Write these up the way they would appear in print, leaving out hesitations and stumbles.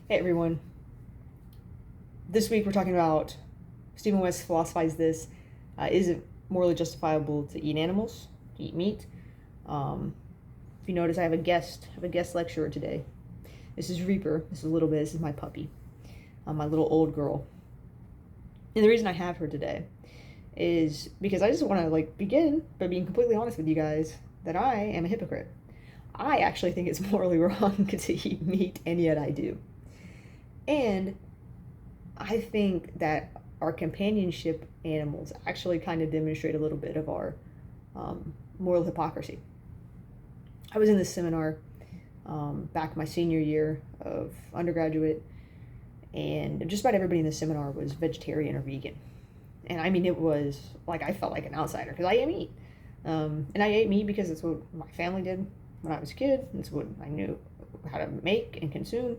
Hey everyone. This week we're talking about Stephen West philosophizes this. Is it morally justifiable to eat animals, to eat meat? If you notice, I have a guest lecturer today. This is Reaper. This is a little bit. This is my puppy, my little old girl. And the reason I have her today is because I just want to begin by being completely honest with you guys that I am a hypocrite. I actually think it's morally wrong to eat meat, and yet I do. And I think that our companionship animals actually kind of demonstrate a little bit of our moral hypocrisy. I was in this seminar back my senior year of undergraduate, and just about everybody in the seminar was vegetarian or vegan. And I mean, it was like I felt like an outsider because I ate meat. And I ate meat because it's what my family did when I was a kid. It's what I knew how to make and consume.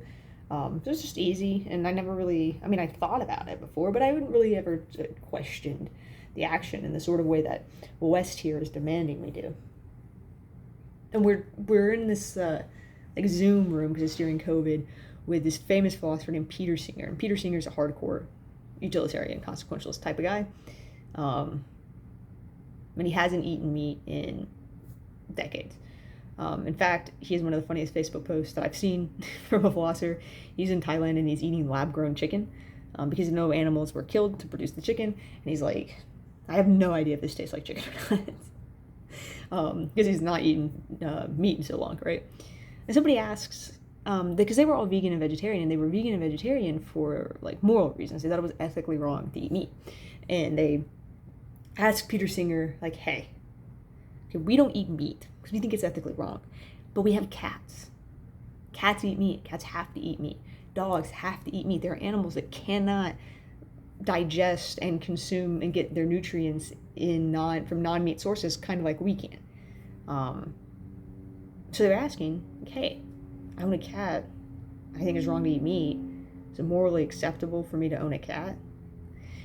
So it's just easy, and I never really, I thought about it before, but I wouldn't really ever questioned the action in the sort of way that West here is demanding we do. And we're in this Zoom room because it's during COVID with this famous philosopher named Peter Singer, and Peter Singer's a hardcore utilitarian consequentialist type of guy. And he hasn't eaten meat in decades. In fact, he has one of the funniest Facebook posts that I've seen from a philosopher. He's in Thailand and he's eating lab-grown chicken because no animals were killed to produce the chicken. And he's like, I have no idea if this tastes like chicken or not. Because he's not eaten meat in so long, right? And somebody asks, because they were all vegan and vegetarian, and they were vegan and vegetarian for moral reasons. They thought it was ethically wrong to eat meat. And they asked Peter Singer, hey, we don't eat meat because we think it's ethically wrong, but we have cats. Cats eat meat. Cats have to eat meat. Dogs have to eat meat. There are animals that cannot digest and consume and get their nutrients from non-meat sources, kind of like we can. So they're asking, hey, I own a cat. I think it's wrong to eat meat. Is it morally acceptable for me to own a cat?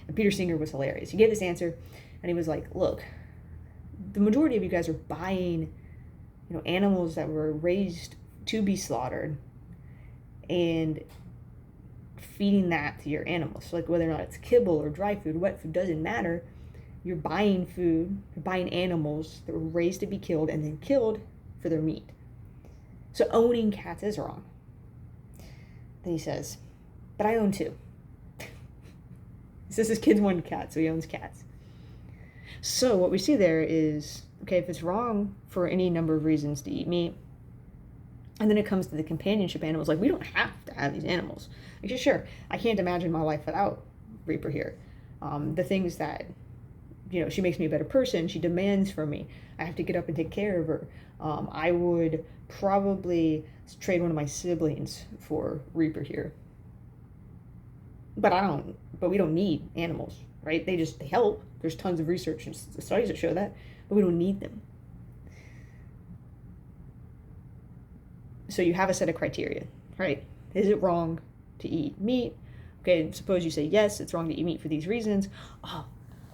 And Peter Singer was hilarious. He gave this answer, and he was like, look, the majority of you guys are buying, animals that were raised to be slaughtered and feeding that to your animals. So whether or not it's kibble or dry food, wet food, doesn't matter. You're buying food, you're buying animals that were raised to be killed and then killed for their meat. So owning cats is wrong. Then he says, but I own two. He says his kids wanted cats, so he owns cats. So what we see there is, okay, if it's wrong for any number of reasons to eat meat, and then it comes to the companionship animals, we don't have to have these animals. Sure, I can't imagine my life without Reaper here. The things that, she makes me a better person, she demands from me. I have to get up and take care of her. I would probably trade one of my siblings for Reaper here. But we don't need animals, right? They help. There's tons of research and studies that show that, but we don't need them. So you have a set of criteria, right? Is it wrong to eat meat? Okay, suppose you say, yes, it's wrong to eat meat for these reasons. Oh,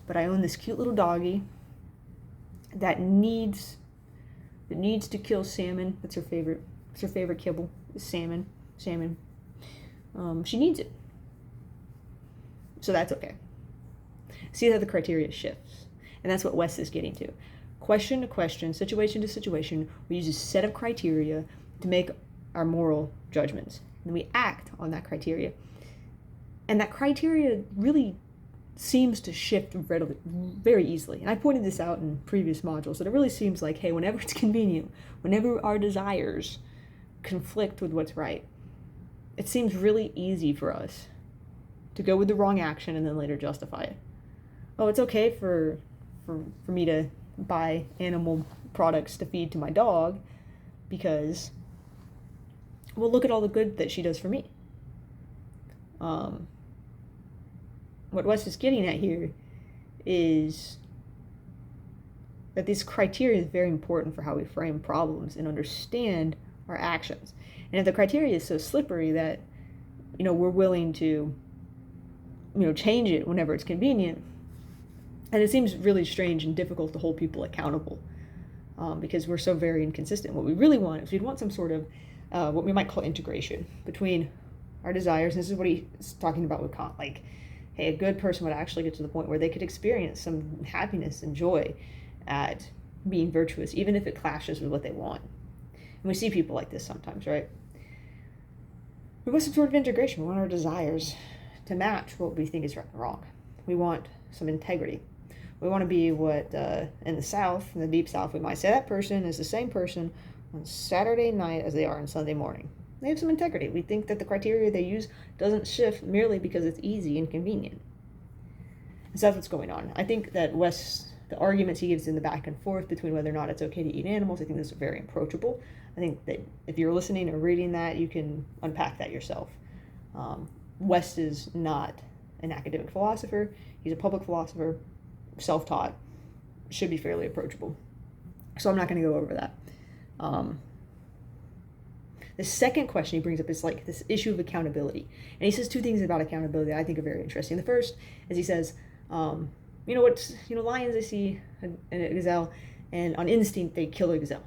but I own this cute little doggy that needs to kill salmon. That's her favorite. It's her favorite kibble is salmon. She needs it. So that's okay. See how the criteria shifts. And that's what West is getting to. Question to question, situation to situation, we use a set of criteria to make our moral judgments. And we act on that criteria. And that criteria really seems to shift very easily. And I pointed this out in previous modules, that it really seems like, hey, whenever it's convenient, whenever our desires conflict with what's right, it seems really easy for us to go with the wrong action and then later justify it. Oh, it's okay for me to buy animal products to feed to my dog because, well, look at all the good that she does for me. What West is getting at here is that this criteria is very important for how we frame problems and understand our actions. And if the criteria is so slippery that, we're willing to, change it whenever it's convenient, and it seems really strange and difficult to hold people accountable because we're so very inconsistent. What we really want is we'd want some sort of what we might call integration between our desires. And this is what he's talking about with Kant. Like, hey, a good person would actually get to the point where they could experience some happiness and joy at being virtuous, even if it clashes with what they want. And we see people like this sometimes, right? We want some sort of integration. We want our desires to match what we think is right and wrong. We want some integrity. We want to be what, in the South, in the Deep South, we might say that person is the same person on Saturday night as they are on Sunday morning. They have some integrity. We think that the criteria they use doesn't shift merely because it's easy and convenient. And so that's what's going on. I think that Wes, the arguments he gives in the back and forth between whether or not it's okay to eat animals, I think those are very approachable. I think that if you're listening or reading that, you can unpack that yourself. West is not an academic philosopher. He's a public philosopher, self-taught, should be fairly approachable. So I'm not going to go over that. The second question he brings up is like this issue of accountability. And he says two things about accountability that I think are very interesting. The first is he says, lions, they see a gazelle, and on instinct, they kill a gazelle.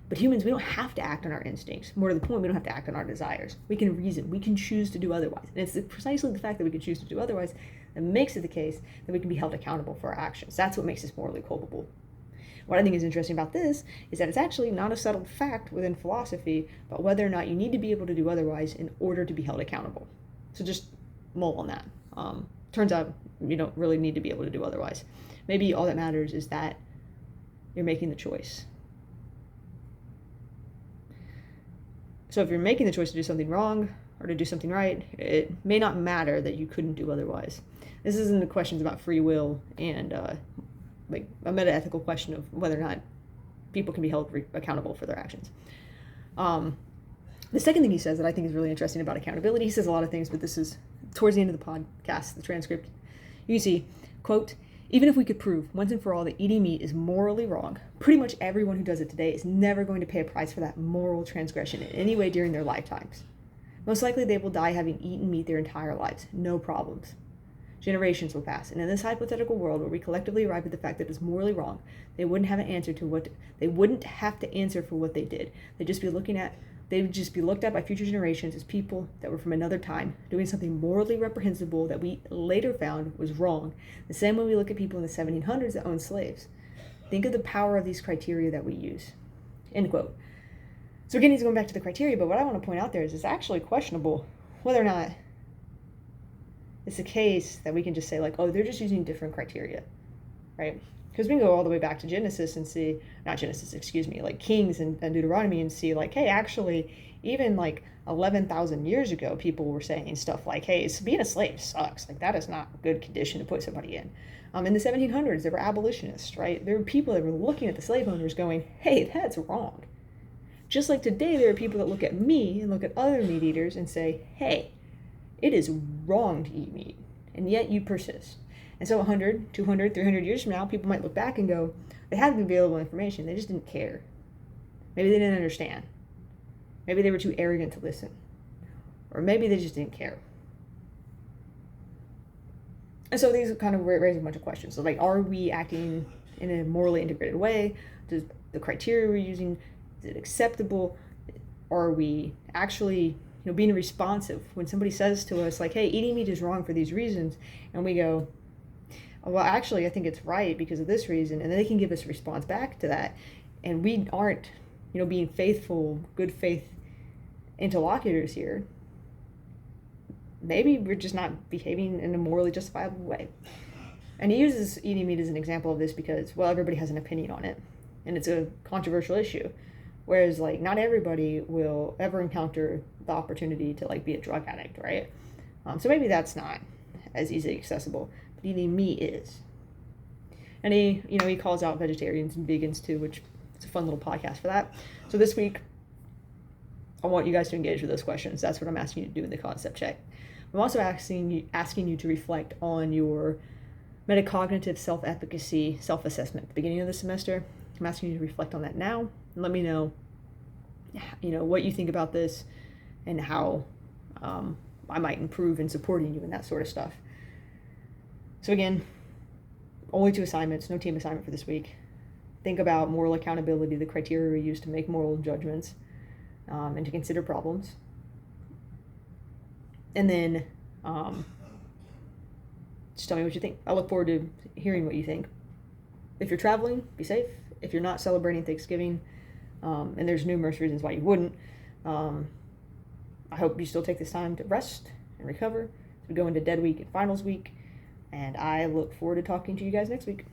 But humans, we don't have to act on our instincts. More to the point, we don't have to act on our desires. We can reason. We can choose to do otherwise. And it's precisely the fact that we can choose to do otherwise that makes it the case that we can be held accountable for our actions. That's what makes us morally culpable. What I think is interesting about this is that it's actually not a settled fact within philosophy about whether or not you need to be able to do otherwise in order to be held accountable. So just mull on that. Turns out you don't really need to be able to do otherwise. Maybe all that matters is that you're making the choice. So if you're making the choice to do something wrong or to do something right, it may not matter that you couldn't do otherwise. This isn't the questions about free will and like a meta-ethical question of whether or not people can be held accountable for their actions. The second thing he says that I think is really interesting about accountability, he says a lot of things, but this is towards the end of the podcast, the transcript. You can see, quote, "Even if we could prove once and for all that eating meat is morally wrong, pretty much everyone who does it today is never going to pay a price for that moral transgression in any way during their lifetimes. Most likely they will die having eaten meat their entire lives, no problems. Generations will pass, and in this hypothetical world where we collectively arrive at the fact that it's morally wrong, they wouldn't have to answer for what they did. They would just be looked at by future generations as people that were from another time, doing something morally reprehensible that we later found was wrong, the same way we look at people in the 1700s that owned slaves. Think of the power of these criteria that we use." End quote. So again, he's going back to the criteria, but what I want to point out there is it's actually questionable whether or not it's the case that we can just say like, oh, they're just using different criteria, right? Because we can go all the way back to Genesis and see, like Kings and Deuteronomy and see like, hey, actually, even like 11,000 years ago, people were saying stuff like, hey, being a slave sucks. Like that is not a good condition to put somebody in. In the 1700s, there were abolitionists, right? There were people that were looking at the slave owners going, hey, that's wrong. Just like today, there are people that look at me and look at other meat eaters and say, hey, it is wrong to eat meat, and yet you persist. And so 100, 200, 300 years from now, people might look back and go, they had the available information, they just didn't care. Maybe they didn't understand. Maybe they were too arrogant to listen. Or maybe they just didn't care. And so these kind of raise a bunch of questions. So like, are we acting in a morally integrated way? Does the criteria we're using, is it acceptable? Or are we actually being responsive when somebody says to us like, hey, eating meat is wrong for these reasons, and we go, well, actually, I think it's right because of this reason, and then they can give us a response back to that, and we aren't, being faithful, good faith interlocutors here. Maybe we're just not behaving in a morally justifiable way. And he uses eating meat as an example of this because, well, everybody has an opinion on it, and it's a controversial issue. Whereas, like, not everybody will ever encounter the opportunity to, like, be a drug addict, right? So maybe that's not as easily accessible. But eating meat is. And he calls out vegetarians and vegans, too, which it's a fun little podcast for that. So this week, I want you guys to engage with those questions. That's what I'm asking you to do in the concept check. I'm also asking you to reflect on your metacognitive self-efficacy, self-assessment at the beginning of the semester. I'm asking you to reflect on that now and let me know, what you think about this and how I might improve in supporting you in that sort of stuff. So again, only 2 assignments, no team assignment for this week. Think about moral accountability, the criteria we use to make moral judgments, and to consider problems. And then just tell me what you think. I look forward to hearing what you think. If you're traveling, be safe. If you're not celebrating Thanksgiving, and there's numerous reasons why you wouldn't, I hope you still take this time to rest and recover as we go into Dead Week and Finals Week. And I look forward to talking to you guys next week.